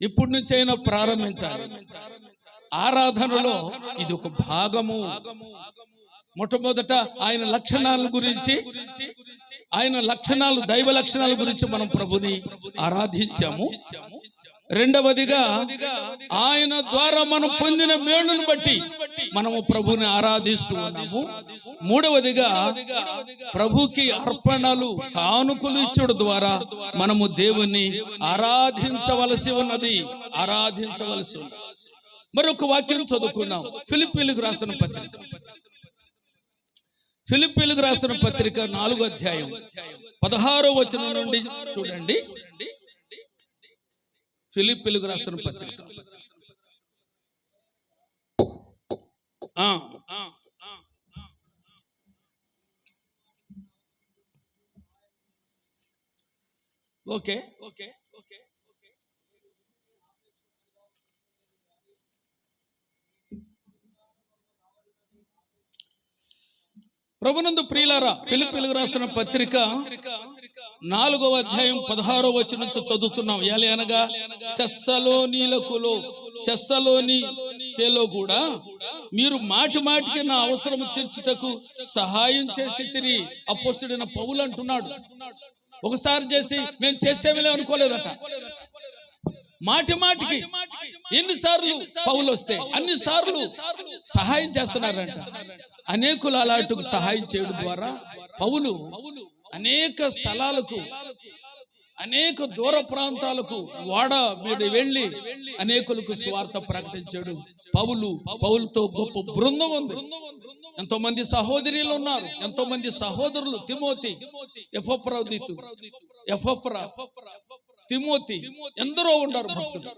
ఇప్పటి నుంచి అయినా ప్రారంభించాలి. ఆరాధనలో ఇది ఒక భాగము. మొట్టమొదట ఆయన లక్షణాల గురించి, ఆయన లక్షణాలు, దైవ లక్షణాల గురించి మనం ప్రభుని ఆరాధించాము. రెండవదిగా ఆయన ద్వారా మనం పొందిన మేలును బట్టి మనము ప్రభుని ఆరాధిస్తూ ఉన్నాము. మూడవదిగా ప్రభుకి అర్పణలు, కానుకలు ఇచ్చుడు ద్వారా మనము దేవుణ్ణి ఆరాధించవలసి ఉన్నది. మరొక వాక్యం చదువుకున్నాం. ఫిలిప్పీలకు రాసిన పత్రిక 4:16 నుండి చూడండి. ఫిలిప్పీలకు రాసిన పత్రిక ఓకే. ప్రభునందు ప్రియులారా, ఫిలిప్పీలకు రాసిన పత్రిక 4:16 నుంచి చదువుతున్నాం. అనగా తెస్సలోనికేలో కూడా మీరు మాటి మాటికి నా అవసరం తీర్చుటకు సహాయం చేసి తిరిగి అపోస్తలుడైన పౌలు అంటున్నాడు. ఒకసారి చేసి మేము చేసేవిలే అనుకోలేదట. మాటి మాటికి ఎన్నిసార్లు పౌలు వస్తే అన్నిసార్లు సహాయం చేస్తున్నారంట. అనేకులు అలాంటి సహాయం చేయడం ద్వారా పౌలు అనేక స్థలాలకు, అనేక దూర ప్రాంతాలకు వాడ మీద వెళ్ళి అనేకులకు స్వార్థ ప్రకటించాడు. పౌలుతో గొప్ప బృందం ఉంది. ఎంతో మంది సహోదరులు ఉన్నారు, ఎంతో మంది సహోదరులు. తిమోతి, ఎపఫ్రా, తిమోతి ఎందరో ఉన్నారు భక్తులు.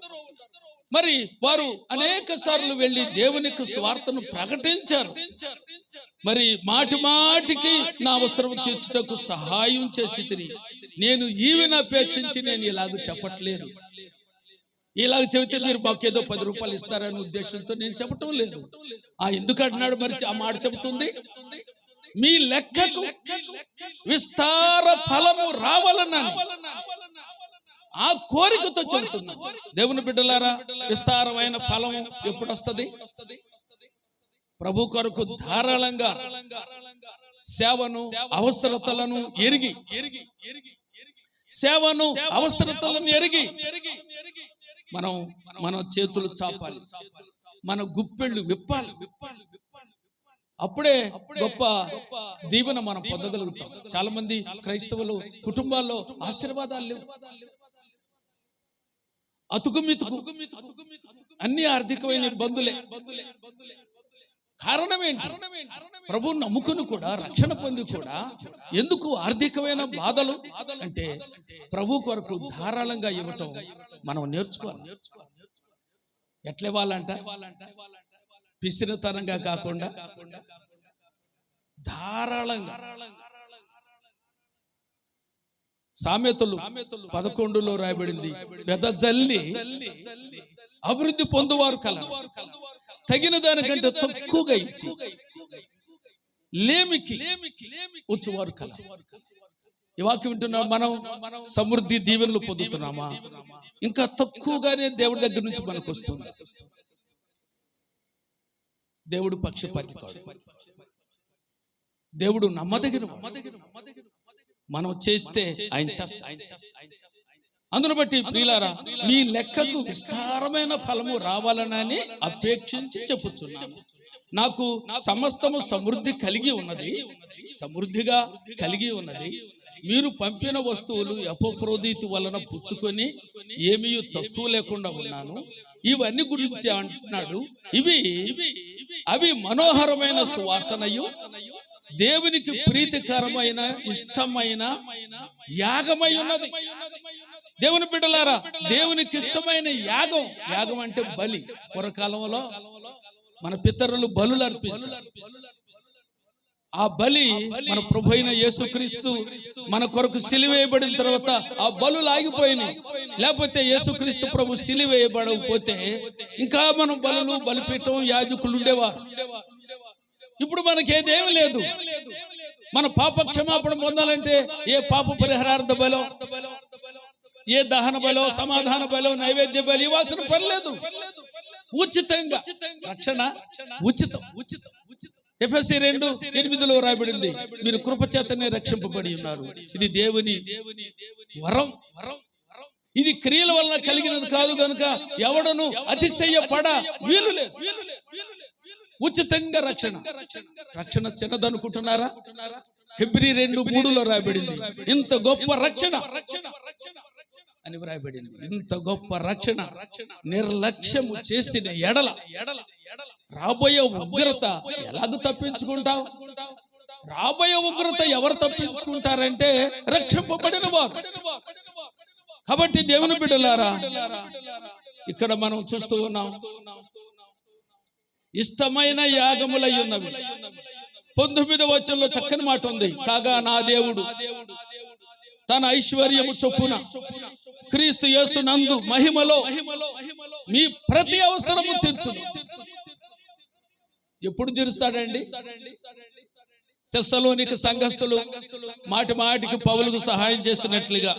మరి వారు అనేక సార్లు వెళ్ళి దేవునికి స్వార్థను ప్రకటించారు. మరి మాటి మాటికి నా అవసరం తీర్చుటకు సహాయం చేసి తిరిగి నేను ఈవిని అపేక్షించి నేను ఇలాగ చెప్పట్లేదు. ఇలాగ చెబితే మీరు మాకు ఏదో 10 రూపాయలు ఇస్తారనే ఉద్దేశంతో నేను చెప్పటం లేదు. ఎందుకు అంటున్నాడు మరి ఆ మాట చెబుతుంది? మీ లెక్కకు విస్తార ఫలము రావాలన్నాను, ఆ కోరికతో చెబుతున్నా. దేవుని బిడ్డలారా, విస్తారమైన ఫలం ఎప్పుడు వస్తుంది? ప్రభు కొరకు ధారాళంగా సేవను, అవసరతలను ఎరిగి మన చేతులు చాపాలి, మన గుప్పెళ్ళు విప్పాలి. అప్పుడే గొప్ప దీవెన మనం పొందగలుగుతాం. చాలా మంది క్రైస్తవులు కుటుంబాల్లో ఆశీర్వాదాలు లేవు, అతుకుమితుకు అన్ని ఆర్థికమైన ఇబ్బందులే. కారణం ఏంటి? ప్రభువుని నమ్ముకుని కూడా, రక్షణ పొంది కూడా ఎందుకు ఆర్థికమైన బాధలు అంటే ప్రభు కొరకు ధారాళంగా ఇవ్వటం మనం నేర్చుకోవాలి. ఎట్లేవాలంట? పిసినతనంగా కాకుండా ధారాళంగా. సామెతలు 11లో రాయబడింది, వెదజల్లి అభివృద్ధి పొందువారు కలరు, తగిన దానికంటే తక్కువగా ఇచ్చి లేమికి వచ్చేవారు కలరు. ఈ వాక్యం వింటున్నాం. మనం సమృద్ధి దీవెనలు పొందుతున్నామా? ఇంకా తక్కువగానే దేవుడి దగ్గర నుంచి మనకు వస్తుంది. దేవుడు పక్షపాతి కాదు, దేవుడు నమ్మదగిన. మనం చేస్తే ఆయన చేస్తాడు. అందును బట్టి ప్రియులారా, మీ లెక్కకు విస్తారమైన ఫలము రావాలని అపేక్షించి చెప్పుచున్నాను. నాకు సమస్తము సమృద్ధి కలిగి ఉన్నది, సమృద్ధిగా కలిగి ఉన్నది. మీరు పంపిన వస్తువులు అపప్రోదితి వలన పుచ్చుకొని ఏమీ తక్కువ లేకుండా ఉన్నాను. ఇవన్నీ గురించి అంటున్నాడు. అవి మనోహరమైన సువాసనయు దేవునికి ప్రీతికరమైన ఇష్టమైన యాగమై ఉన్నది. దేవుని బిడ్డలారా, దేవునికి ఇష్టమైన యాగం. యాగం అంటే బలి. పూర్వకాలంలో మన పితరులు బలులు అర్పించారు. ఆ బలి మన ప్రభు అయిన యేసుక్రీస్తు మన కొరకు సిలువేయబడిన తర్వాత ఆ బలులు ఆగిపోయినాయి. లేకపోతే యేసుక్రీస్తు ప్రభు సిలువేయబడకపోతే ఇంకా మనం బలిపీఠం యాజకులు ఉండేవారు. ఇప్పుడు మనకేదేమీ లేదు. మన పాప క్షమాపణ పొందాలంటే ఏ పాప పరిహారార్థ బలో, ఏ దహన బలో, సమాధాన బలో, నైవేద్య బలి ఇవ్వాల్సిన పని లేదు. ఉచితంగా రక్షణ, ఉచితం. ఎఫెసీ 2:8లో రాయబడింది, మీరు కృపచేతనే రక్షింపబడి ఉన్నారు. ఇది దేవుని వరం. ఇది క్రియల వలన కలిగినది కాదు గనుక ఎవడను అతిశయపడ వీలు లేదు. ఉచితంగా రక్షణ చిన్నదనుకుంటున్నారా? హెబ్రీ 2:3లో రాయబడింది, ఇంత గొప్ప రక్షణ అని రాయబడింది. ఇంత గొప్ప రక్షణ నిర్లక్ష్యము చేసిన ఎడల రాబోయే ఉగ్రత ఎలాగ తప్పించుకుంటావు? రాబోయే ఉగ్రత ఎవరు తప్పించుకుంటారంటే రక్షింపబడిన వారు. కాబట్టి దేవుని బిడ్డలారా, ఇక్కడ మనం చూస్తూ ఉన్నాం, ఇష్టమైన యాగములై ఉన్నవి. 19వ వచనంలో చక్కని మాట ఉంది, కాగా నా దేవుడు తన ఐశ్వర్యము చొప్పున క్రీస్తు యేసు నందు మహిమలో మీ ప్రతి అవసరము తీర్చును. ఎప్పుడు తీరుస్తాడండి? తెస్సలోనిక సంఘస్థులు మాటి మాటికి పౌలుకు సహాయం చేసినట్లుగా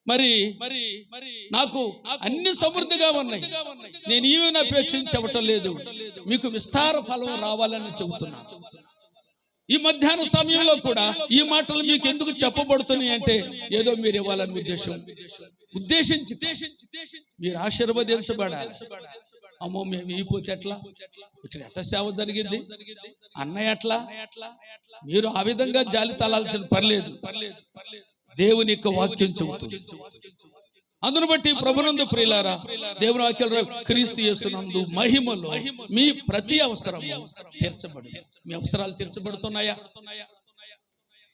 మరి నాకు అన్ని సమృద్ధిగా ఉన్నాయి, నేను ఈవెన్ అపేక్షించవటం లేదు, మీకు విస్తార ఫలం రావాలని చెబుతున్నాను. ఈ మధ్యాహ్న సమయంలో కూడా ఈ మాటలు మీకు ఎందుకు చెప్పబడుతున్నాయి అంటే ఏదో మీరు ఇవ్వాలని ఉద్దేశించి మీరు ఆశీర్వదించబడాలి. అమ్మో మేము ఇపోతే ఎట్లా, ఇక్కడ ఎట్లా సేవ జరిగింది అన్న ఎట్లా, మీరు ఆ విధంగా జాలి తలాల్సిన పర్లేదు. దేవుని యొక్క వాక్యం చెబుతుంది. అందును బట్టి ప్రభునందు ప్రియులారా, దేవుని వాక్యం క్రీస్తు యేసునందు మహిమలో మీ ప్రతి అవసరము తీర్చబడి. మీ అవసరాలు తీర్చబడుతున్నాయా?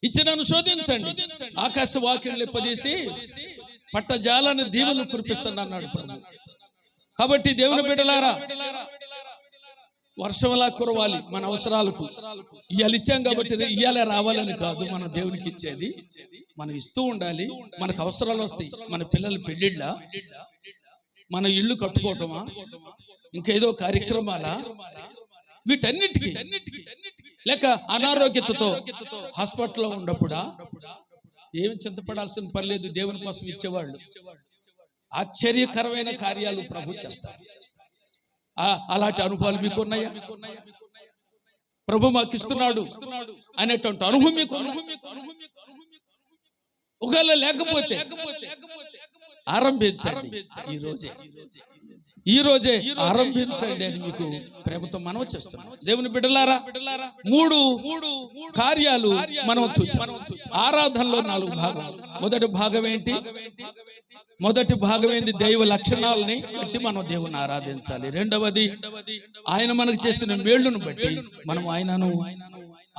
ఇచ్చినను శోధించండి, ఆకాశ వాక్యం లేపదీసి పట్టజాలని దీవెనలు కురిపిస్తాను అన్నాడు ప్రభు. కాబట్టి దేవుని బిడ్డలారా, వర్షంలా కురవాలి మన అవసరాలకు. ఇవాళ ఇచ్చాం కాబట్టి ఇవాళ రావాలని కాదు మనం దేవునికి ఇచ్చేది, మనం ఇస్తూ ఉండాలి. మనకు అవసరాలు వస్తాయి. మన పిల్లల పెళ్ళిళ్ళ, మన ఇల్లు కట్టుకోవటమా, ఇంకేదో కార్యక్రమాలా, వీటన్నిటికీ లేక అనారోగ్యతతో హాస్పిటల్లో ఉన్నప్పుడా ఏమి చింతపడాల్సిన పర్లేదు. దేవుని కోసం ఇచ్చేవాళ్ళు ఆశ్చర్యకరమైన కార్యాలు ప్రభు చేస్తారు. అలాంటి అనుభవాలు మీకున్నాయా? ప్రభు మాకు ఇస్తున్నాడు అనేటువంటి అనుభవం మీకు ఒకవేళ లేకపోతే ఆరంభించండి ఈ రోజే. ఈ రోజే ఆరంభించండి అని మీకు ప్రేమతో మనవి చేస్తున్నాం. దేవుని బిడ్డలారా, మూడు కార్యాలు మనం చూచాం. ఆరాధనలో 4 భాగాలు. మొదటి భాగం ఏంటి? దైవ లక్షణాలని బట్టి మనం దేవుని ఆరాధించాలి. రెండవది, ఆయన మనకు చేసిన మేళ్లను బట్టి మనం ఆయనను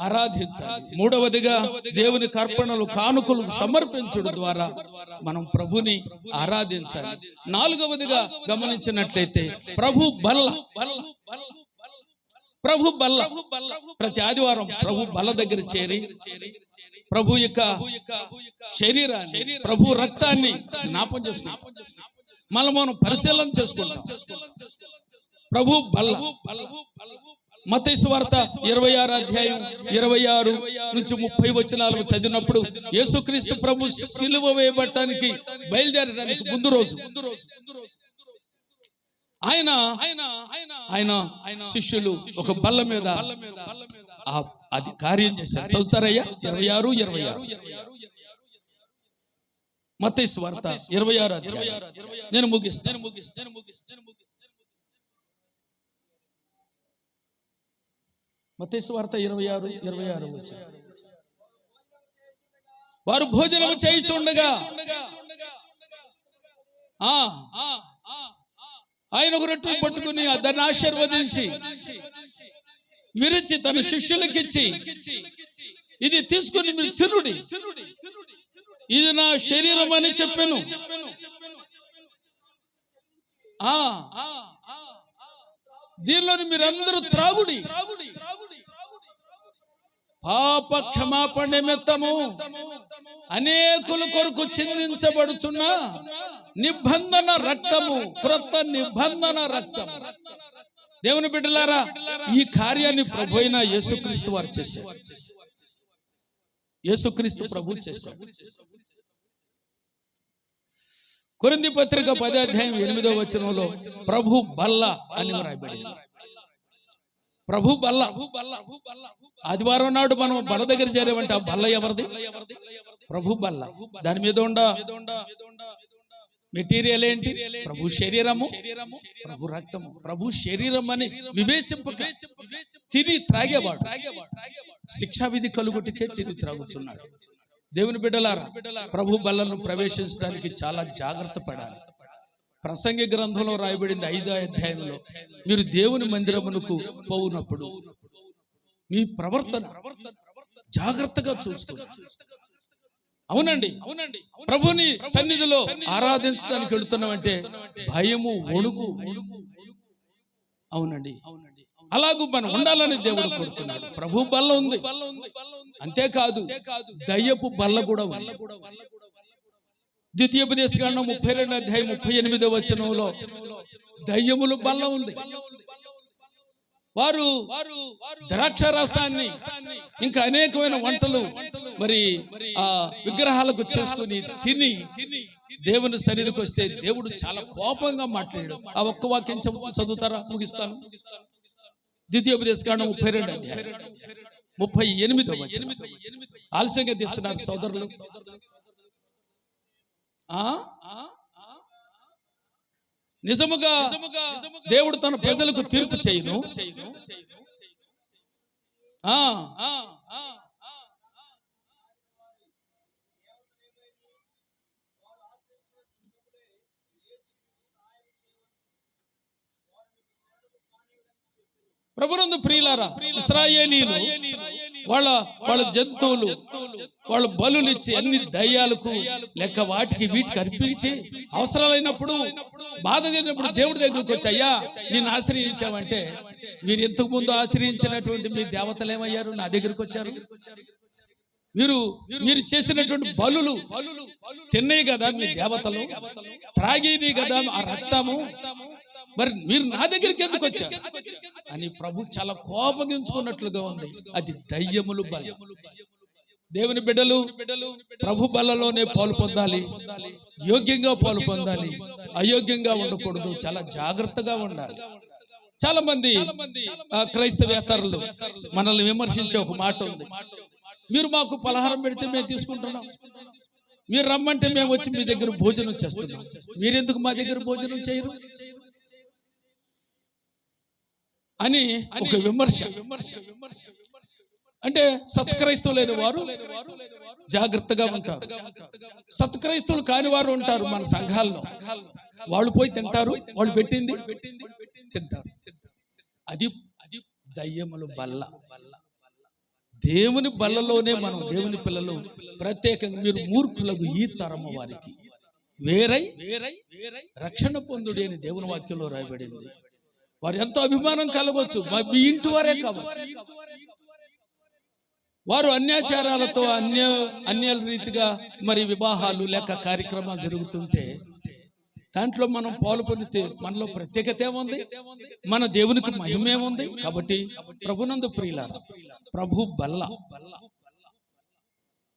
ఆరాధించాలి. మూడవదిగా, దేవుని అర్పణలు కానుకలు సమర్పించడం ద్వారా మనం ప్రభుని ఆరాధించాలి. నాలుగవదిగా గమనించినట్లయితే ప్రభు బల్ల ప్రతి ఆదివారం ప్రభు బల్ల దగ్గర చేరి ప్రభు యొక్క శరీరాన్ని, ప్రభు రక్తాన్ని జ్ఞాపం చేసుకుంటాం. మనం పరిశీలన చేసుకుంటాం. ప్రభు బల్ల. మత్తయి సువార్త 26 అధ్యాయం 26 నుంచి 30 వచనాలు చదివినప్పుడు యేసుక్రీస్తు ప్రభు సిలువ వేయబడటానికి బయలుదేరడానికి ముందు రోజు ఆయన శిష్యులు ఒక బల్ల మీద అది కార్యం చేశారు. చదువుతారయ్యా? 26 మత్తయి సువార్త 26 అధ్యాయం. నేను ముగిస్తాను. మత్తయి సువార్త 26 వచ్చి వారు భోజనం చేయుచుండగా ఆయన ఒక రొట్టె పట్టుకుని దాన్ని ఆశీర్వదించి విరిచి తన శిష్యులకిచ్చి, ఇది తీసుకుని మీరు తినుడి, ఇది నా శరీరం అని చెప్పాను. దీనిలోని మీరందరూ త్రాగుడి, పాప క్షమాపణ నిమిత్తము అనేకుల కొరకు చిందించబడుచున్న నిబంధన రక్తము, క్రొత్త నిబంధన రక్తము. దేవుని బిడ్డలారా, ఈ కార్యాన్ని ప్రభు అయిన యేసుక్రీస్తు వారు చేశారు. యేసుక్రీస్తు ప్రభు చేశారు. కొరింథీ పత్రిక 10 అధ్యాయం 8వ వచనంలో ప్రభు బల్ల అని రాయబడింది. ప్రభు బల్ల. ఆదివారం నాడు మనం బల్ల దగ్గర చేరామంటే ఆ బల్ల ఎవరిది? ప్రభు బల్ల. దాని మీద మెటీరియల్ ఏంటి? ప్రభు శరీరము, ప్రభు రక్తము. ప్రభు శరీరం అని వివేచింపక తిని త్రాగేవాడు శిక్షా విధి కలుగుటికే తిని త్రాగుతున్నాడు. దేవుని బిడ్డలారా, ప్రభు బల్లను ప్రవేశించడానికి చాలా జాగ్రత్త పడాలి. ప్రసంగి గ్రంథంలో రాయబడింది 5వ అధ్యాయంలో, మీరు దేవుని మందిరమునకు పోవునప్పుడు మీ ప్రవర్తన జాగ్రత్తగా చూసుకోండి. అవునండి, ప్రభుని సన్నిధిలో ఆరాధించడానికి వెళుతున్నామంటే భయము, వణుకు. అవునండి, అలాగూ మనం ఉండాలని దేవుడు కోరుతున్నాడు. ప్రభు బల్ల ఉంది. అంతేకాదు, దయ్యపు బల్ల కూడా ఉంది. ద్వితీయోపదేశకాండం 32 అధ్యాయం 38వ వచనంలో దయ్యముల బల్ల ఉంది. వారు ద్రాక్ష రసాన్ని ఇంకా అనేకమైన వంటలు మరి ఆ విగ్రహాలకు చేసుకుని తిని దేవుని సన్నిధికి వస్తే దేవుడు చాలా కోపంగా మాట్లాడాడు. ఆ ఒక్క వాక్యం చదువుతారా? ముగిస్తాను. ద్వితీయోపదేశకాండం 32 అధ్యాయం 38వ వచనం. ఆలస్యంగా తీస్తున్నారు సోదరులు. నిజముగా దేవుడు తన ప్రజలకు తీర్పు చేయును. ప్రభునందు ప్రియులారా, ఇశ్రాయేలీయులు వాళ్ళ జంతువులు, వాళ్ళు బలులు ఇచ్చి అన్ని దయ్యాలకు లెక్క వాటికి వీటికి అర్పించి అవసరాలైనప్పుడు, బాధ కలిగినప్పుడు దేవుడి దగ్గరకు వచ్చి, అయ్యా నిన్ను ఆశ్రయించామంటే, మీరు ఇంతకు ముందు ఆశ్రయించినటువంటి మీ దేవతలు ఏమయ్యారు? నా దగ్గరకు వచ్చారు. మీరు చేసినటువంటి బలులు తిన్నాయి కదా మీ దేవతలు, త్రాగేది కదా ఆ రక్తము, మరి మీరు నా దగ్గరికి ఎందుకు వచ్చారు అని ప్రభు చాలా కోపగించుకున్నట్లుగా ఉంది. అది దయ్యములు బల. దేవుని బిడ్డలు ప్రభు బలలోనే పాలు పొందాలి, యోగ్యంగా పాలు పొందాలి, అయోగ్యంగా ఉండకూడదు, చాలా జాగ్రత్తగా ఉండాలి. చాలా మంది క్రైస్తవేతరులు మనల్ని విమర్శించే ఒక మాట ఉంది. మీరు మాకు పలహారం పెడితే మేము తీసుకుంటున్నాం, మీరు రమ్మంటే మేము వచ్చి మీ దగ్గర భోజనం చేస్తున్నాం, మీరెందుకు మా దగ్గర భోజనం చేయరు? అని ఒక విమర్శ. అంటే సత్క్రైస్తవులైన వారు జాగ్రత్తగా ఉంటారు, సత్క్రైస్తవులు కాని వారు ఉంటారు మన సంఘాల్లో. వాళ్ళు పోయి తింటారు, వాళ్ళు పెట్టింది తింటారు. అది దయ్యముల బల్ల. దేవుని బల్లలోనే మనం దేవుని పిల్లలు ప్రత్యేకంగా మీరు మూర్ఖులకు ఈ తరము వారికి వేరై రక్షణ పొందుడి అని దేవుని వాక్యంలో రాయబడింది. వారు ఎంతో అభిమానం కలగవచ్చు, మీ ఇంటి వారే కావచ్చు. వారు అన్యాచారాలతో అన్య రీతిగా మరి వివాహాలు లేక కార్యక్రమాలు జరుగుతుంటే దాంట్లో మనం పాలు పొందితే మనలో ప్రత్యేకత ఏముంది, మన దేవునికి మహిమేముంది. కాబట్టి ప్రభునందు ప్రియులారా,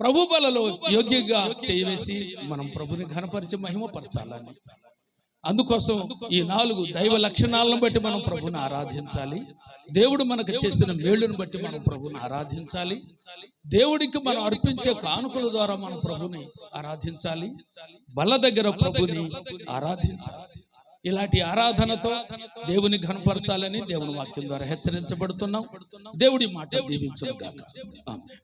ప్రభు బల్లలో యోగ్యంగా చేయవేసి మనం ప్రభుని ఘనపరిచి మహిమపరచాలని, అందుకోసం ఈ 4 దైవ లక్షణాలను బట్టి మనం ప్రభుని ఆరాధించాలి. దేవుడు మనకు చేసిన మేలును బట్టి మనం ప్రభుని ఆరాధించాలి. దేవుడికి మనం అర్పించే కానుకల ద్వారా మనం ప్రభుని ఆరాధించాలి. బల్ల దగ్గర ప్రభుని ఆరాధించాలి. ఇలాంటి ఆరాధనతో దేవుని ఘనపరచాలని దేవుని వాక్యం ద్వారా హెచ్చరించబడుతున్నాం. దేవుడి మాట దీవించును గాక. ఆమేన్.